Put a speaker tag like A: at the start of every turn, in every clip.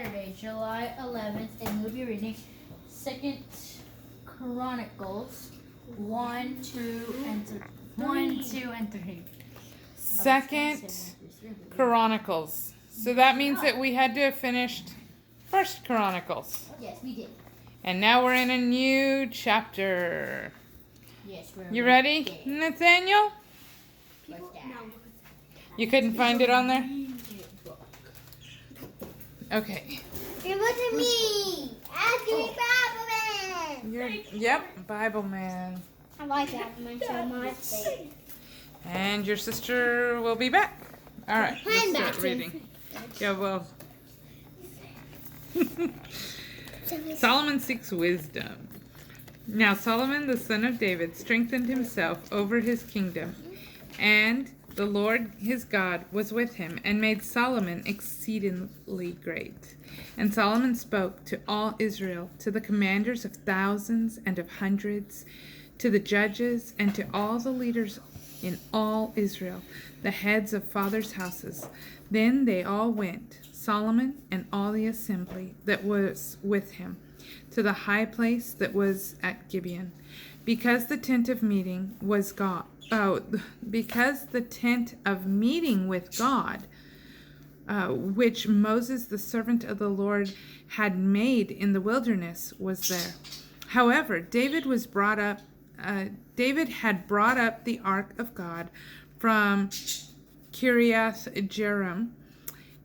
A: Saturday, July 11th, and we'll be reading 2 Chronicles 1, 2, and 3. 1, 2, and 3.
B: 2 Chronicles. So that means that we had to have finished 1 Chronicles.
A: Yes, we did.
B: And now we're in a new chapter.
A: Yes, we're
B: You ready, Nathaniel? You couldn't find it on there? Okay.
C: It wasn't me. Ask me, Bible Man.
B: Yep, Bible Man.
C: I like Bible Man so much.
B: And your sister will be back. All right, let's
C: back
B: start reading. Yeah, well. Solomon seeks wisdom. Now Solomon, the son of David, strengthened himself over his kingdom, and the Lord his God was with him, and made Solomon exceedingly great. And Solomon spoke to all Israel, to the commanders of thousands and of hundreds, to the judges, and to all the leaders in all Israel, the heads of fathers' houses. Then they all went, Solomon and all the assembly that was with him, to the high place that was at Gibeon, because the tent of meeting was God. Because the tent of meeting with God, which Moses, the servant of the Lord, had made in the wilderness, was there. However, David had brought up the ark of God from Kiriath Jearim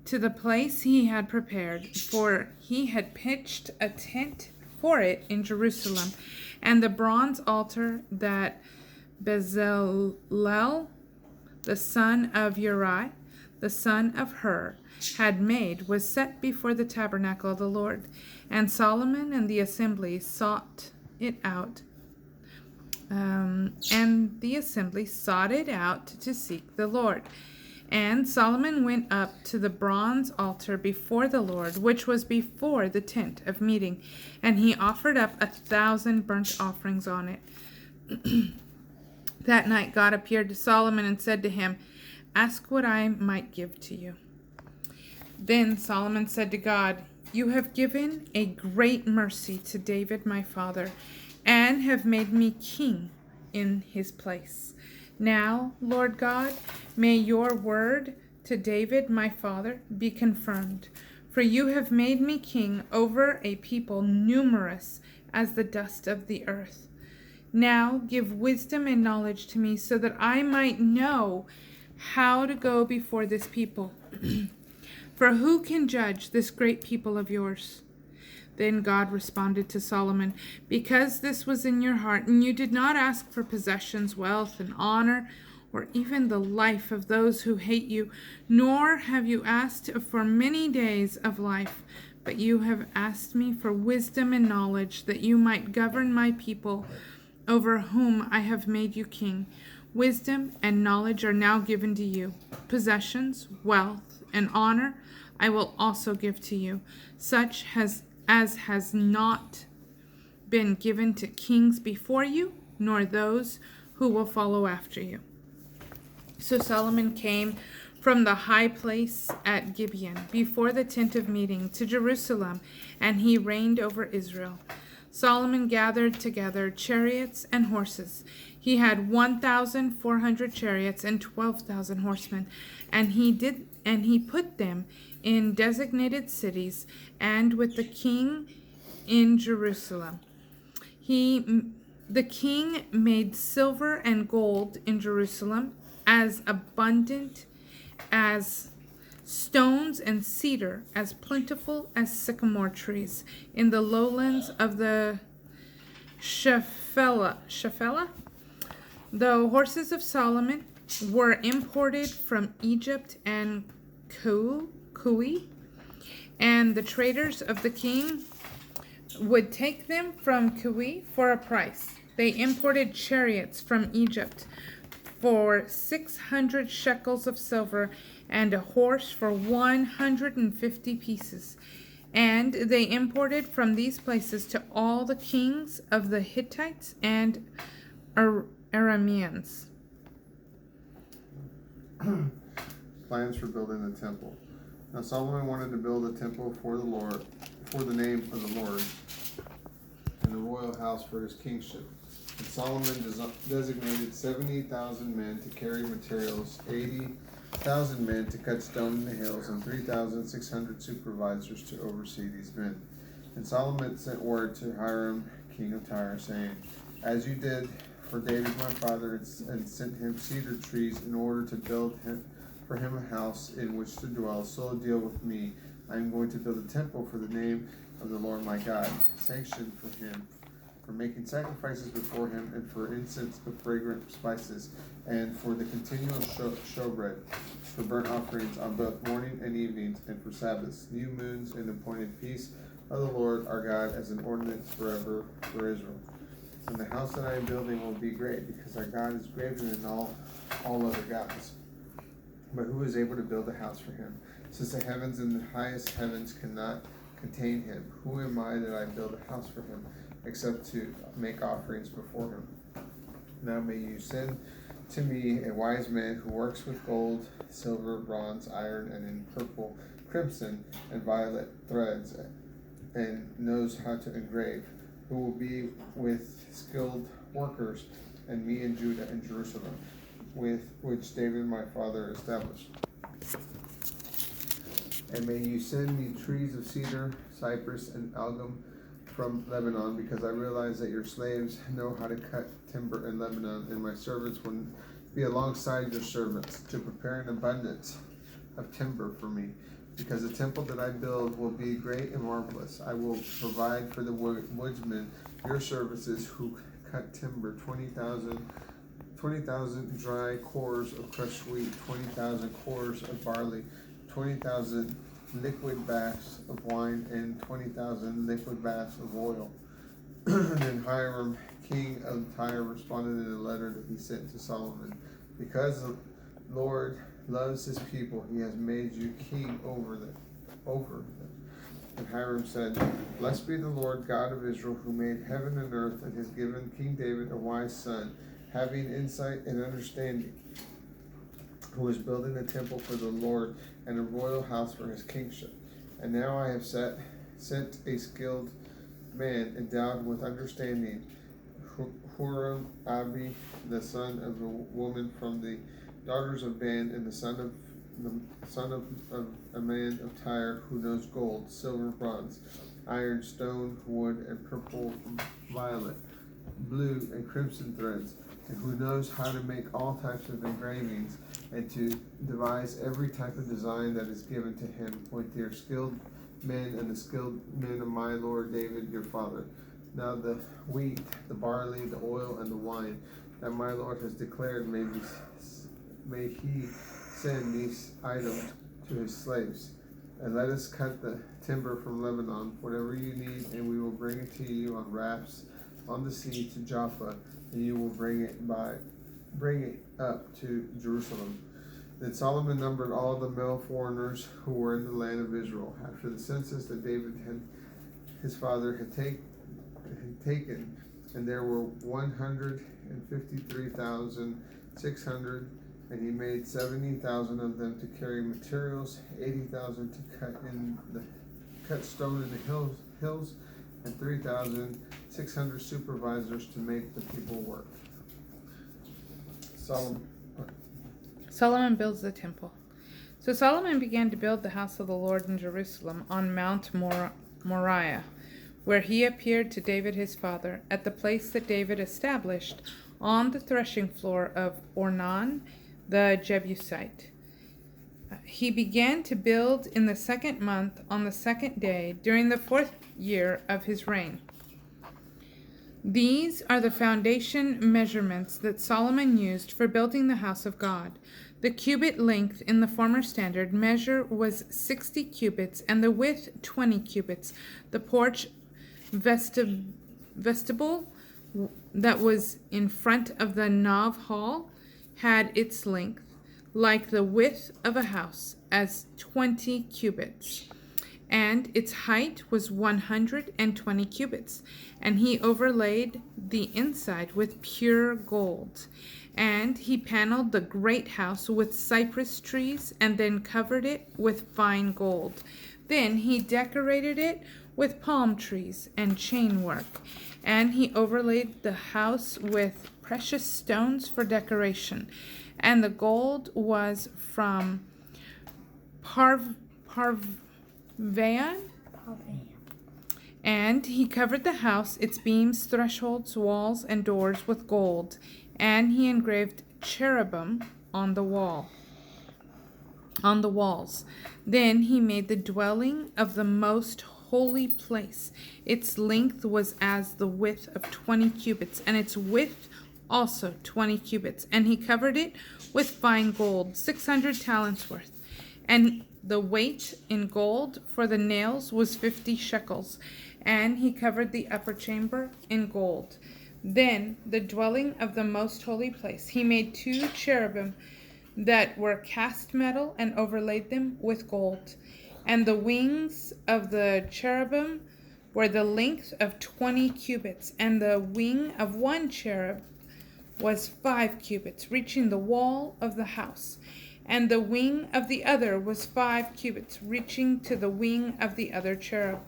B: to the place he had prepared, for he had pitched a tent for it in Jerusalem, and the bronze altar that Bezalel, the son of Uri, the son of Hur, had made, was set before the tabernacle of the Lord. And Solomon and the assembly sought it out. To seek the Lord. And Solomon went up to the bronze altar before the Lord, which was before the tent of meeting, and he offered up 1,000 burnt offerings on it. That night God appeared to Solomon and said to him, "Ask what I might give to you." Then Solomon said to God, "You have given a great mercy to David my father, and have made me king in his place. Now, Lord God, may your word to David my father be confirmed, for you have made me king over a people numerous as the dust of the earth. Now give wisdom and knowledge to me, so that I might know how to go before this people. For who can judge this great people of yours?" Then God responded to Solomon, "Because this was in your heart, and you did not ask for possessions, wealth, and honor, or even the life of those who hate you, nor have you asked for many days of life, but you have asked me for wisdom and knowledge, that you might govern my people, over whom I have made you king. Wisdom and knowledge are now given to you. Possessions, wealth, and honor I will also give to you, such as has not been given to kings before you, nor those who will follow after you." So Solomon came from the high place at Gibeon, before the tent of meeting, to Jerusalem, and he reigned over Israel. Solomon gathered together chariots and horses. He had 1,400 chariots and 12,000 horsemen, and he put them in designated cities, and with the king in Jerusalem. The king made silver and gold in Jerusalem as abundant as stones, and cedar as plentiful as sycamore trees in the lowlands of the Shephelah. The horses of Solomon were imported from Egypt and Kui, and the traders of the king would take them from Kui for a price. They imported chariots from Egypt for 600 shekels of silver, and a horse for 150 pieces. And they imported from these places to all the kings of the Hittites and
D: Plans for building the temple. Now Solomon wanted to build a temple for the Lord, for the name of the Lord, and a royal house for his kingship. And Solomon designated 70,000 men to carry materials, 80,000 men to cut stone in the hills, and 3,600 supervisors to oversee these men. And Solomon sent word to Hiram, king of Tyre, saying, "As you did for David my father, and sent him cedar trees in order to build for him a house in which to dwell, so deal with me. I am going to build a temple for the name of the Lord my God, sanctioned for him, for making sacrifices before him, and for incense of fragrant spices, and for the continual showbread, for burnt offerings on both morning and evenings, and for Sabbaths, new moons, and appointed feasts of the Lord our God as an ordinance forever for Israel. And the house that I am building will be great, because our God is greater than all other gods. But who is able to build a house for him? Since the heavens and the highest heavens cannot contain him, who am I that I build a house for him, except to make offerings before him? Now may you send to me a wise man who works with gold, silver, bronze, iron, and in purple, crimson, and violet threads, and knows how to engrave, who will be with skilled workers, and me in Judah and Jerusalem, with which David my father established. And may you send me trees of cedar, cypress, and algum from Lebanon, because I realize that your slaves know how to cut timber in Lebanon, and my servants will be alongside your servants to prepare an abundance of timber for me, because the temple that I build will be great and marvelous. I will provide for the woodsmen your services who cut timber, 20,000 dry cores of crushed wheat, 20,000 cores of barley, 20,000 liquid baths of wine, and 20,000 liquid baths of oil." Then Hiram, king of Tyre, responded in a letter that he sent to Solomon, "Because the Lord loves his people, he has made you king over them. And Hiram said, "Blessed be the Lord God of Israel, who made heaven and earth, and has given King David a wise son, having insight and understanding, who is building a temple for the Lord and a royal house for his kingship. And now I have sent a skilled man endowed with understanding, Huram Abi, the son of a woman from the daughters of Dan, and the son of a man of Tyre, who knows gold, silver, bronze, iron, stone, wood, and purple, violet, blue, and crimson threads, and who knows how to make all types of engravings, and to devise every type of design that is given to him, with your skilled men and the skilled men of my lord David your father. Now the wheat, the barley, the oil, and the wine that my lord has declared may he send these items to his slaves. And let us cut the timber from Lebanon, whatever you need, and we will bring it to you on rafts on the sea to Jaffa, and you will bring it up to Jerusalem." Then Solomon numbered all the male foreigners who were in the land of Israel, after the census that David his father had taken, and there were 153,600, and he made 70,000 of them to carry materials, 80,000 to cut stone in the hills, and 3,600 supervisors to make the people work.
B: Solomon builds the temple. So Solomon began to build the house of the Lord in Jerusalem on Mount Moriah, where he appeared to David his father, at the place that David established on the threshing floor of Ornan the Jebusite. He began to build in the 2nd month, on the 2nd day, during the 4th year of his reign. These are the foundation measurements that Solomon used for building the house of God. The cubit length in the former standard measure was 60 cubits, and the width 20 cubits. The porch vestibule that was in front of the Nav hall had its length, like the width of a house, as 20 cubits, and its height was 120 cubits. And he overlaid the inside with pure gold, And he paneled the great house with cypress trees and then covered it with fine gold. Then he decorated it with palm trees and chain work. And he overlaid the house with precious stones for decoration. And the gold was from Parvaim. And he covered the house, its beams, thresholds, walls, and doors with gold. And he engraved cherubim on the walls. Then he made the dwelling of the most holy place. Its length was as the width of 20 cubits, and its width also 20 cubits. And he covered it with fine gold, 600 talents worth. And the weight in gold for the nails was 50 shekels. And he covered the upper chamber in gold. Then the dwelling of the most holy place, he made 2 cherubim that were cast metal and overlaid them with gold. And the wings of the cherubim were the length of 20 cubits, and the wing of one cherub was 5 cubits, reaching the wall of the house. And the wing of the other was 5 cubits, reaching to the wing of the other cherub.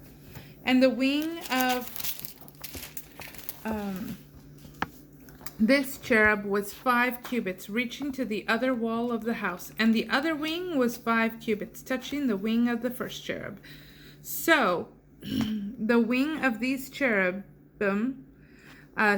B: And the wing of this cherub was 5 cubits, reaching to the other wall of the house. And the other wing was 5 cubits, touching the wing of the first cherub. So the wing of these cherubim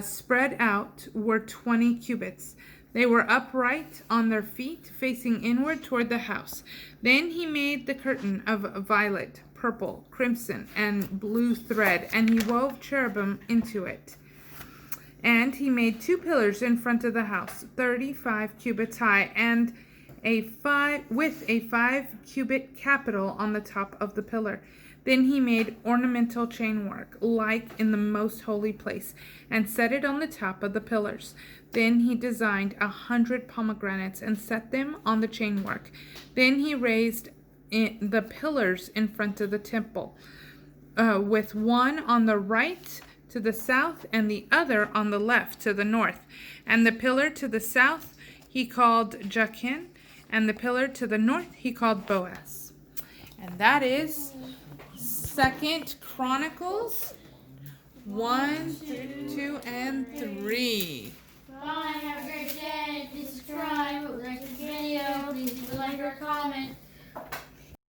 B: spread out were 20 cubits. They were upright on their feet, facing inward toward the house. Then he made the curtain of violet, purple, crimson, and blue thread, and he wove cherubim into it. And he made 2 pillars in front of the house, 35 cubits high, and with a 5-cubit capital on the top of the pillar. Then he made ornamental chainwork, like in the most holy place, and set it on the top of the pillars. Then he designed 100 pomegranates and set them on the chainwork. Then he raised the pillars in front of the temple, with one on the right to the south and the other on the left to the north. And the pillar to the south he called Jachin, and the pillar to the north he called Boaz. And that is 2 Chronicles 1, 2, and 3.
A: Bye, have a great day. Please subscribe, like this video, please leave a like or comment.